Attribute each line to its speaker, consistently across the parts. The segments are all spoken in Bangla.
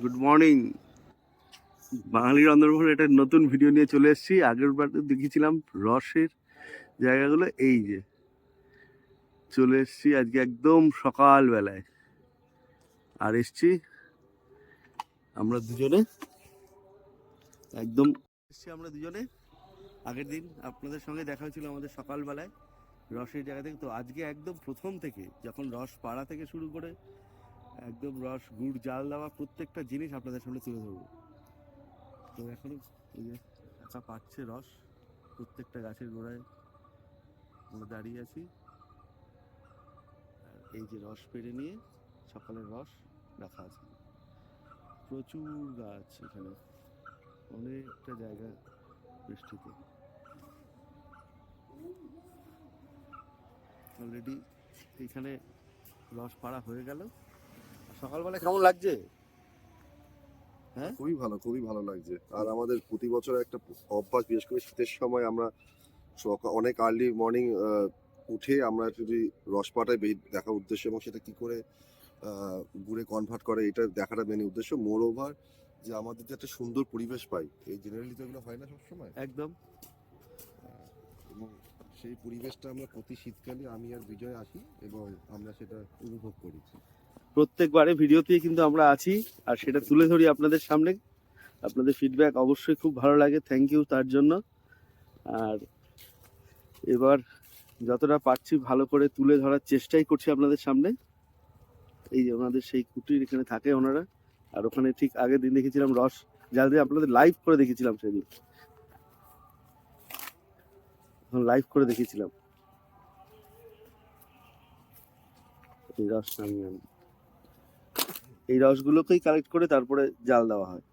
Speaker 1: Good morning. বাঙালি রন্ধনভোর একটা নতুন ভিডিও নিয়ে চলে এসেছি। আগের বার দেখিয়েছিলাম রসের জায়গাগুলো, এই যে চলে এসেছি আজকে একদম সকালবেলায়। আর এসছি আমরা দুজনে, একদম এসছি আমরা দুজনে। আগের দিন আপনাদের সঙ্গে দেখা হয়েছিল আমাদের সকালবেলায় রসের জায়গা থেকে। তো আজকে একদম প্রথম থেকে, যখন রস পাড়া থেকে শুরু করে একদম রস গুড় জাল দেওয়া প্রত্যেকটা জিনিস আপনাদের সামনে তুলে ধরবো। তো এখন এই যে কাকা পাচ্ছে রস, প্রত্যেকটা গাছের গোড়ায় আমরা দাঁড়িয়ে আছি। আর এই যে রস পেড়ে নিয়ে সকালের রস রাখা আছে, প্রচুর গাছ এখানে, অনেকটা জায়গা বৃষ্টিতে। অলরেডি এইখানে রস পাড়া হয়ে গেল। সকালবেলা কেমন লাগছে? হ্যাঁ,
Speaker 2: খুবই ভালো লাগছে। আর আমাদের প্রতি বছর একটা অভ্যাস, বিশেষ করে শীতের সময় আমরা অনেক আর্লি মর্নিং উঠে আমরা যদি রসপাটায় দেখার উদ্দেশ্য, এবং সেটা কি করে গুড়ে কনভার্ট করে এটা দেখাটা মেন উদ্দেশ্য। মোর ওভার যে আমাদের যে একটা সুন্দর পরিবেশ পাই, এই জেনারেলি তো এগুলো হয় না সবসময়
Speaker 1: একদম।
Speaker 2: এবং সেই পরিবেশটা আমরা প্রতি শীতকালে আমি আর বিজয় আসি এবং আমরা সেটা উপভোগ করি।
Speaker 1: প্রত্যেকবারে ভিডিওতেই কিন্তু আমরা আছি আর সেটা তুলে ধরি আপনাদের সামনে। আপনাদের ফিডব্যাক অবশ্যই খুব ভালো লাগে, থ্যাংক ইউ তার জন্য। আর এবার যতটা পারছি ভালো করে তুলে ধরার চেষ্টাই করছি আপনাদের সামনে। এই যে ওনাদের সেই কুটির, এখানে থাকে ওনারা। আর ওখানে ঠিক আগের দিন দেখেছিলাম রস জাল দিয়ে, আপনাদের লাইভ করে দেখেছিলাম সেদিন, লাইভ করে দেখেছিলাম এই রস নামিয়ে আনি। এই রসগুলোকেই কালেক্ট করে তারপরে জাল দেওয়া হয়।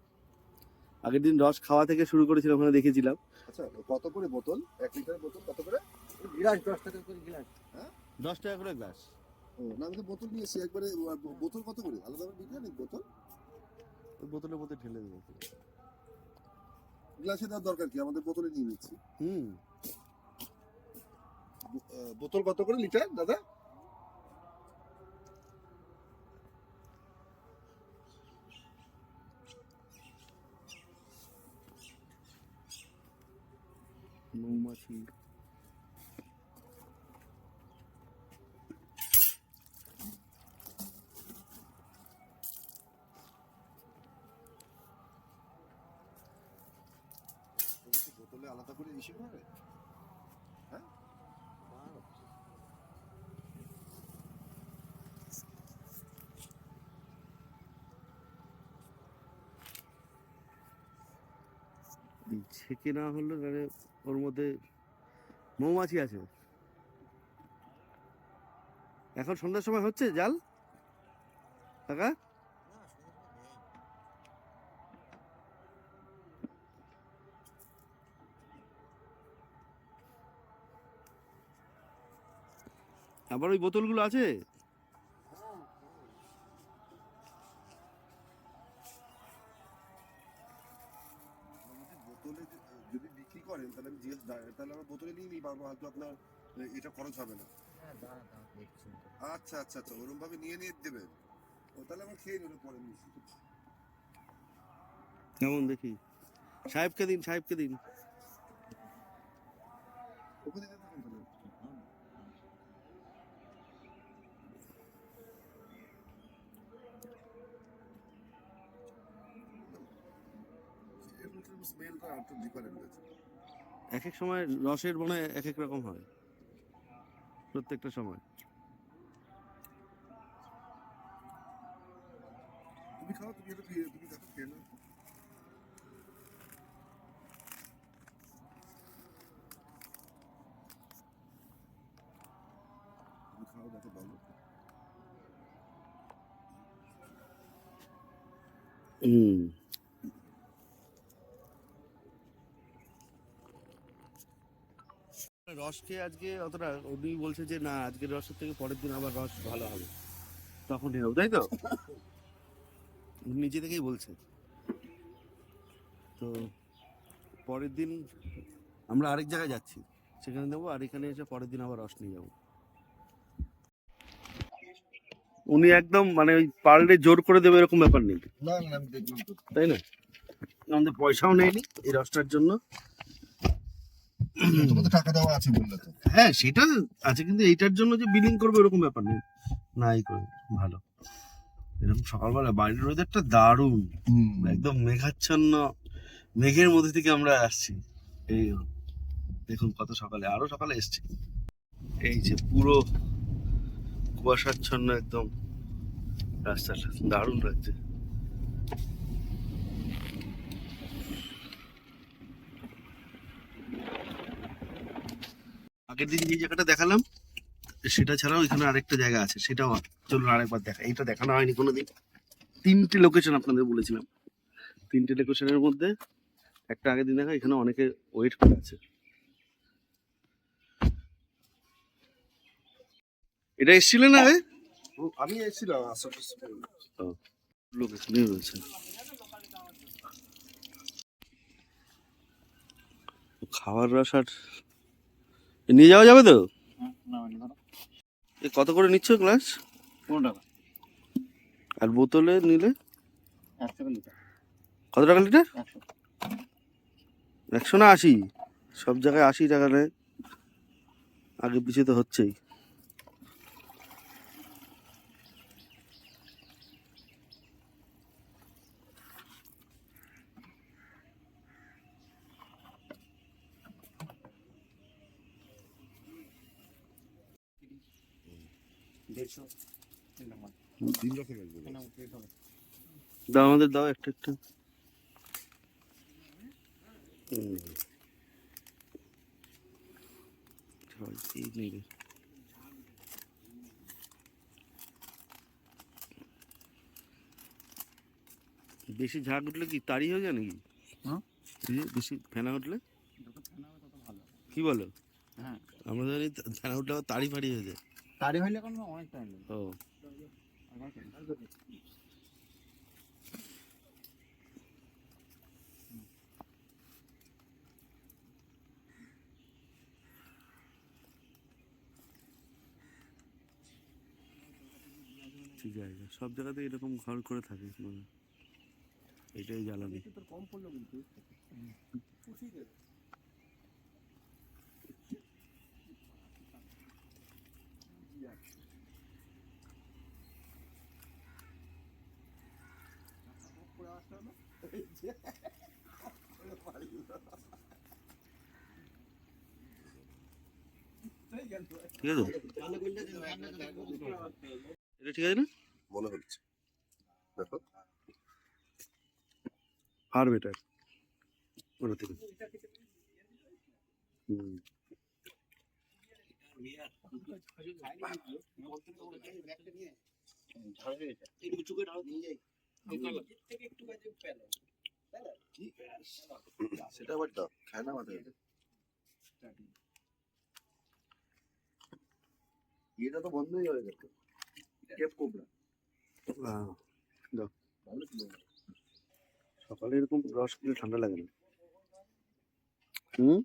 Speaker 1: আগের দিন রস খাওয়া থেকে শুরু করেছিলাম, ওখানে দেখেছিলাম।
Speaker 2: আচ্ছা, কত করে বোতল? 1 লিটার বোতল কত করে?
Speaker 3: গ্লাস 10 টাকা করে গ্লাস।
Speaker 2: হ্যাঁ,
Speaker 1: 10 টাকা করে গ্লাস।
Speaker 2: ও না, আমি তো বোতল নিয়েছি একবারে। বোতল কত করে আলাদা করে বিক্রি নেই বোতল?
Speaker 1: ওই বোতলের মধ্যে ঢেলে দেবো।
Speaker 2: গ্লাসে দেওয়ার দরকার কি, আমাদের বোতলে নিয়ে নিচ্ছি।
Speaker 1: হুম,
Speaker 2: বোতল কত করে লিটার দাদা?
Speaker 1: মৌমাছি।
Speaker 2: বোতলে আলাদা করে ইস্যু করে? হ্যাঁ,
Speaker 1: ছেঁকে না হলে মানে ওর মধ্যে মৌমাছি আছে। এখন সন্ধ্যার সময় হচ্ছে জাল কাকা? আবার ওই বোতলগুলো আছে?
Speaker 2: বোতলে যদি বিক্রি করেন তাহলে আমি তাহলে আমরা বোতলে নিয়ে নিই পারবো, হয়তো আপনার এটা খরচ হবে না।
Speaker 3: হ্যাঁ, দাঁড়া দাঁড়া দেখছি তো।
Speaker 2: আচ্ছা আচ্ছা আচ্ছা, ওরকম ভাবে নিয়ে দেবেন। ও তাহলে আমরা খেয়ে নেবো পরে মিশি।
Speaker 1: কেমন দেখি, সাহেবকে দিন, সাহেবকে দিন।
Speaker 2: ওখানে যেতে থাকুন তাহলে। স্মেলটা একটু ডিফারেন্ট আছে।
Speaker 1: এক এক সময় রসের মনে হয় এক এক রকম হয়, প্রত্যেকটা সময়।
Speaker 2: তুমি খাও, তুমি এটা খেয়ে, তুমি দেখো খেয়ে নাও। তুমি খাও, দেখো বলো।
Speaker 1: হুম, রস খেয়ে আজকে অতটা, উনি বলছে যে না আজকের রসের থেকে পরের দিন আবার রস ভালো হবে, তখন নেব, তাই তো? উনি নিজে থেকেই বলছে। তো পরের দিন আমরা আরেক জায়গায় যাচ্ছি, সেখানে নেবো, আর এখানে এসে পরের দিন আবার রস নিয়ে যাবো। উনি একদম মানে ওই পারলে জোর করে দেবে এরকম ব্যাপার নেই,
Speaker 2: না না আমি দেখলাম তো।
Speaker 1: তাই না? আমাদের পয়সাও নেয়নি এই রসটার জন্য।
Speaker 2: তোমাদের টাকা দেওয়া আছে বললে তো।
Speaker 1: হ্যাঁ সেটা আছে, কিন্তু এইটার জন্য যে বিলিং করবে এরকম ব্যাপার নেই, নাই করবে ভালো। এরকম সকালবেলা বাইরের ওয়েদারটা দারুণ, একদম মেঘাচ্ছন্ন, মেঘের মধ্যে থেকে আমরা আসছি। এই দেখুন কত সকালে, আরো সকালে এসছি। এই যে পুরো কুয়াশাচ্ছন্ন একদম রাস্তাটা, দারুণ লাগছে। আগের দিন যে জায়গাটা দেখালাম সেটা ছাড়াও এখানে আরেকটা জায়গা আছে, সেটাও চলুন আরেকবার দেখা। এইটা দেখানো হয়নি কোনোদিন। 3টে লোকেশন আপনাদের বলেছিলাম, 3টে লোকেশনের মধ্যে একটা আগের দিন দেখা, এখানে অনেকে ওয়েট করে আছে। এটা এসেছিলেন না?
Speaker 2: আমি এসেছিলাম আশপাশে।
Speaker 1: লোকেশনই রয়েছে। খাওয়ার রস আর নিয়ে যাওয়া যাবে তো? কত করে নিচ্ছ গ্লাস?
Speaker 3: 15 টাকা।
Speaker 1: আর বোতলে নিলে
Speaker 3: 1 টাকা লিটার।
Speaker 1: কত টাকা লিটার?
Speaker 3: 100।
Speaker 1: 100 না 80? সব জায়গায় 80 টাকা নেয়, আগে পিছিয়ে তো হচ্ছেই। দাও আমাদের, দাও একটা একটা। এই নেবে। বেশি ঝাঁক উঠলে কি তাড়ি হয়ে যায় নাকি?
Speaker 3: হ্যাঁ।
Speaker 1: এই যে বেশি ফেনা উঠলে
Speaker 3: যত ঠান্ডা হবে তত ভালো।
Speaker 1: কি বলো?
Speaker 3: হ্যাঁ।
Speaker 1: আমরা জানি ফেনা উঠলে আবার তাড়ি ফাড়ি হয়ে যায়।
Speaker 3: তাড়ি হইলে কোনো অনেক টাইম লাগে।
Speaker 1: ও ঠিক আছে, সব জায়গাতে এরকম ঘর করে থাকে, মানে এটাই জ্বালানি।
Speaker 3: কম পড়লো কিন্তু।
Speaker 1: ঠিক আছে, এটা ঠিক আছে না?
Speaker 2: মনে হচ্ছে দেখো
Speaker 1: আর বেটার ওটা থেকে। হুম।
Speaker 2: সেটা আবার দাও, খায় না আমাদের। এটা তো বন্ধই হয়ে গেছে। কেপ কোবরা
Speaker 1: দাও। সকালে এরকম রস খেলে ঠান্ডা লাগে না। হুম।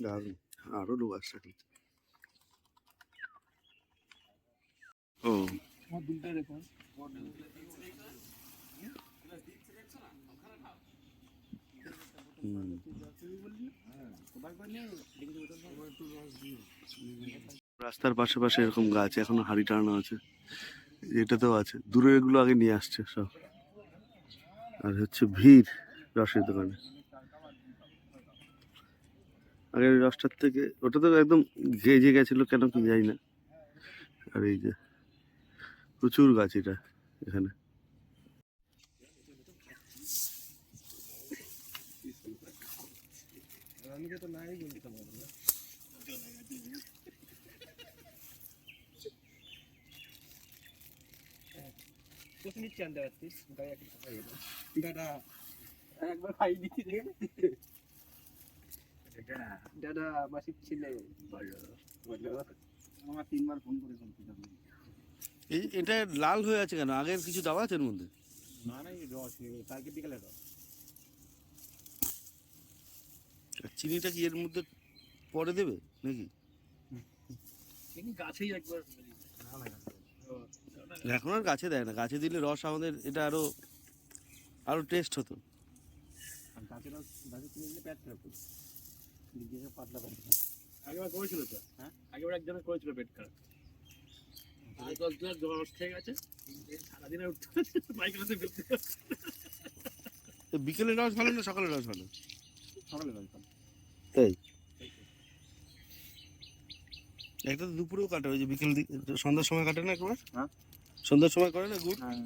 Speaker 1: দারুণ, আরো লোক আসছে। ও রাস্তার পাশে পাশে এরকম গাছ এখনো হাড়ি টানানো আছে, এটাতেও আছে। দূরে এগুলো আগে নিয়ে আসছে সব। আর হচ্ছে ভিড় রসের দোকানে। আগের রসটার থেকে ওটা তো একদম ঘেজে গেছিল, কেন কি যাই না। আর এই যে প্রচুর গাছ এটা এখানে।
Speaker 3: একবার খাই দিচ্ছি দাদা মাসিক ছিলে আমার 3 বার ফোন করে
Speaker 1: এই এটা লাল হয়ে আছে কেন? আগের কিছু দেওয়া আছে এর মধ্যে?
Speaker 3: না না এই রস কালকে বিকেলে রস
Speaker 1: আর চিনিটা কি এর মধ্যে পরে দেবে নাকি?
Speaker 3: চিনি গাছেই একবার না না
Speaker 1: এখন আর গাছে দেয় না, গাছে দিলে রস আমাদের এটা আরো আরো টেস্ট হতো।
Speaker 3: গাছের রস গাছের চিনি দিলে পেট খারাপ করে দিকে পাতলা পাতলা আগেবার করেছিল তো হ্যাঁ আগেবার একজনের করেছিল পেট খারাপ 10 দিন জমা রস খেয়ে গেছে সারাদিন আর উঠতে পায়খানাতে ফেলতে
Speaker 1: তো বিকেলের রস ভালো না সকালের রস ভালো?
Speaker 3: সকালে রস খান
Speaker 1: তাই একটা তো দুপুরেও কাটে, ওই যে বিকেল সন্ধ্যার সময় কাটে না একবার?
Speaker 3: হ্যাঁ
Speaker 1: সন্ধ্যার সময় করে না গুড়?
Speaker 3: হ্যাঁ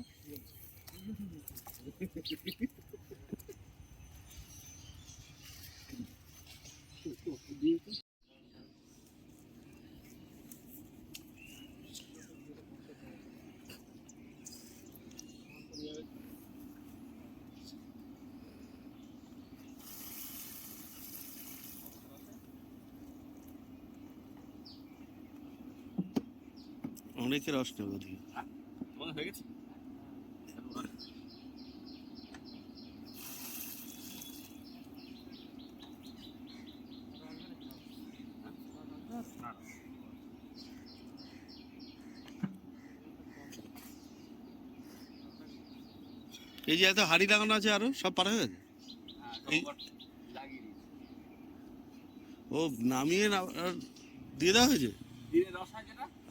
Speaker 1: অনেকে রস নেবে ওদিকে।
Speaker 3: মনে হয়ে গেছে
Speaker 1: এই যে এত হাড়ি লাগানো আছে আরো সব পারা হয়ে গেছে? ও নামিয়ে আর দিয়ে দেওয়া হয়েছে?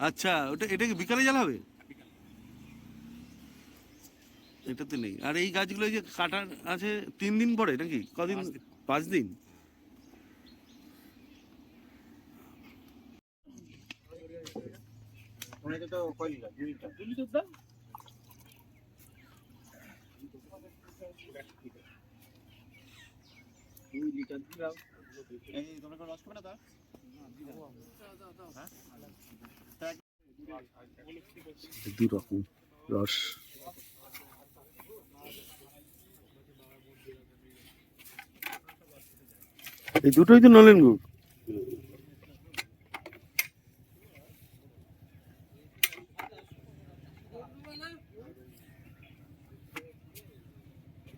Speaker 1: আচ্ছা, ওটা এটা কি বিকালে জ্বালাবে? এটাতে নেই। আর এই গাছগুলো যে কাটার আছে 3 দিন পরে নাকি কদিন? 5 দিন।
Speaker 3: ওনাকে তো কয় লিটার 2 লিটার দাও এই তোমরা কোনো রস খাবে না তা
Speaker 1: দু রকম রস। এই দুটোই তো নলেন গুড়।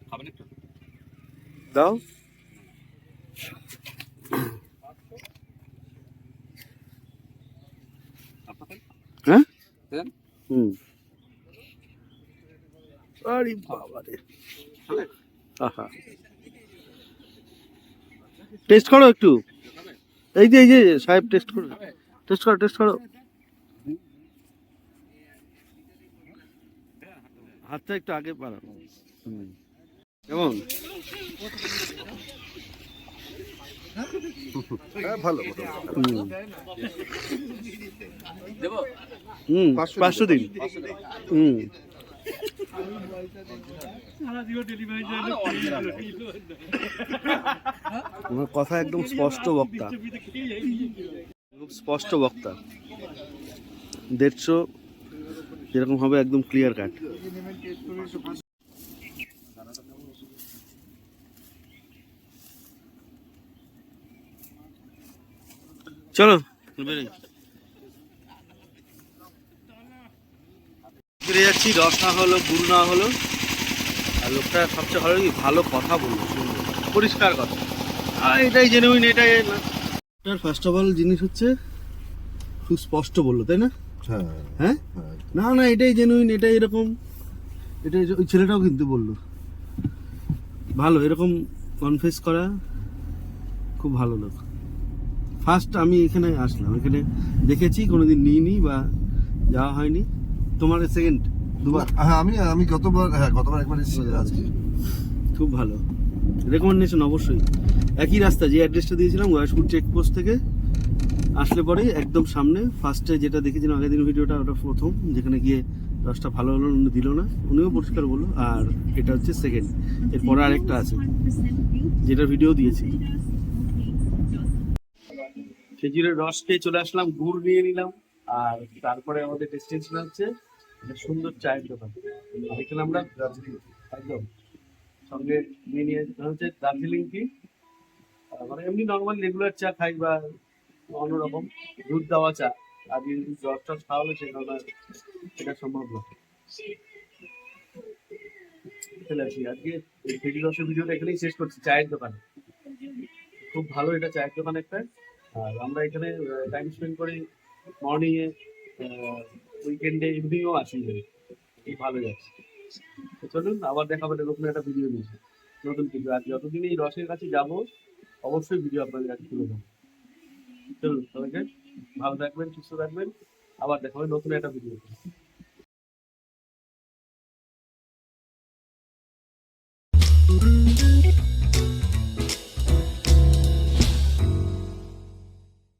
Speaker 3: খাবেন একটু
Speaker 1: দাও। হ্যাঁ হুম। আরে বাবা রে, আহা টেস্ট করো একটু। এই যে সাহেব টেস্ট করো, টেস্ট করো। হাতটা একটু আগে বাড়ানো। কেমন?
Speaker 2: হ্যাঁ ভালো
Speaker 1: হুম 500 দিন। হুম আমার কথা একদম স্পষ্ট বক্তা, খুব স্পষ্ট বক্তা। 150 যেরকম হবে একদম ক্লিয়ার কাট। চলো বেরোই। ফিরে যাচ্ছি, রস না হলো গুড় না হলো। আর লোকটা সবচেয়ে ভালো কি ভালো কথা বললো, সুন্দর পরিষ্কার কথা। আর এটাই জেনুইন, এটাই না। ফার্স্ট অফ অল জিনিস হচ্ছে খুব স্পষ্ট বললো, তাই না?
Speaker 2: হ্যাঁ
Speaker 1: হ্যাঁ না এটাই জেনুইন, এটাই এরকম। এটাই ওই ছেলেটাও কিন্তু বললো ভালো, এরকম কনফেস করা খুব ভালো লোক। ফার্স্ট আমি এখানে আসলাম, এখানে দেখেছি, কোনোদিন নিইনি বা যাওয়া হয়নি। তোমার সেকেন্ড দুবার?
Speaker 2: হ্যাঁ আমি গতবার একবার এসেছি আজকে।
Speaker 1: খুব ভালো রেকমেন্ডেশন অবশ্যই। একই রাস্তা, যে অ্যাড্রেসটা দিয়েছিলাম গয়েশপুর চেকপোস্ট থেকে আসলে পরেই একদম সামনে ফার্স্টে যেটা দেখেছিলাম আগের দিন ভিডিওটা, ওটা প্রথম, যেখানে গিয়ে রসটা ভালো হলো, উনি দিল না, উনিও পরিষ্কার বললো। আর এটা হচ্ছে সেকেন্ড, এরপরে আরেকটা আছে যেটা ভিডিও দিয়েছি। খেজুরের রস খেয়ে চলে আসলাম, গুড় নিয়ে নিলাম। আর তারপরে আমাদের ডেস্টিনেশন হচ্ছে একটা সুন্দর চায়ের দোকান। এখানে আমরা একদম সঙ্গে নিয়ে হচ্ছে দার্জিলিং টি, মানে এমনি নর্মাল রেগুলার চা খাই বা অন্যরকম দুধ দেওয়া চা। আর যদি রস টস খাওয়া হলে সেটা সম্ভব না।
Speaker 3: চলে আসি। আজকে এই ফেরি রসের ভিডিওটা এখানেই শেষ করছি, চায়ের দোকানে। খুব ভালো এটা চায়ের দোকান একটা। আর আমরা এখানে টাইম স্পেন্ড করি মর্নিং এ, উইকেন্ডে, ইভিনিংও আসি। এই ভালো যাচ্ছে। তো চলুন আবার দেখা হবে নতুন একটা ভিডিও নিয়ে, নতুন কিছু। আর যতদিন এই রসের কাছে যাবো অবশ্যই ভিডিও আপনাদের কাছে তুলে দেবো। চলুন সবাইকে ভালো থাকবেন, সুস্থ থাকবেন, আবার দেখা হবে নতুন একটা ভিডিও।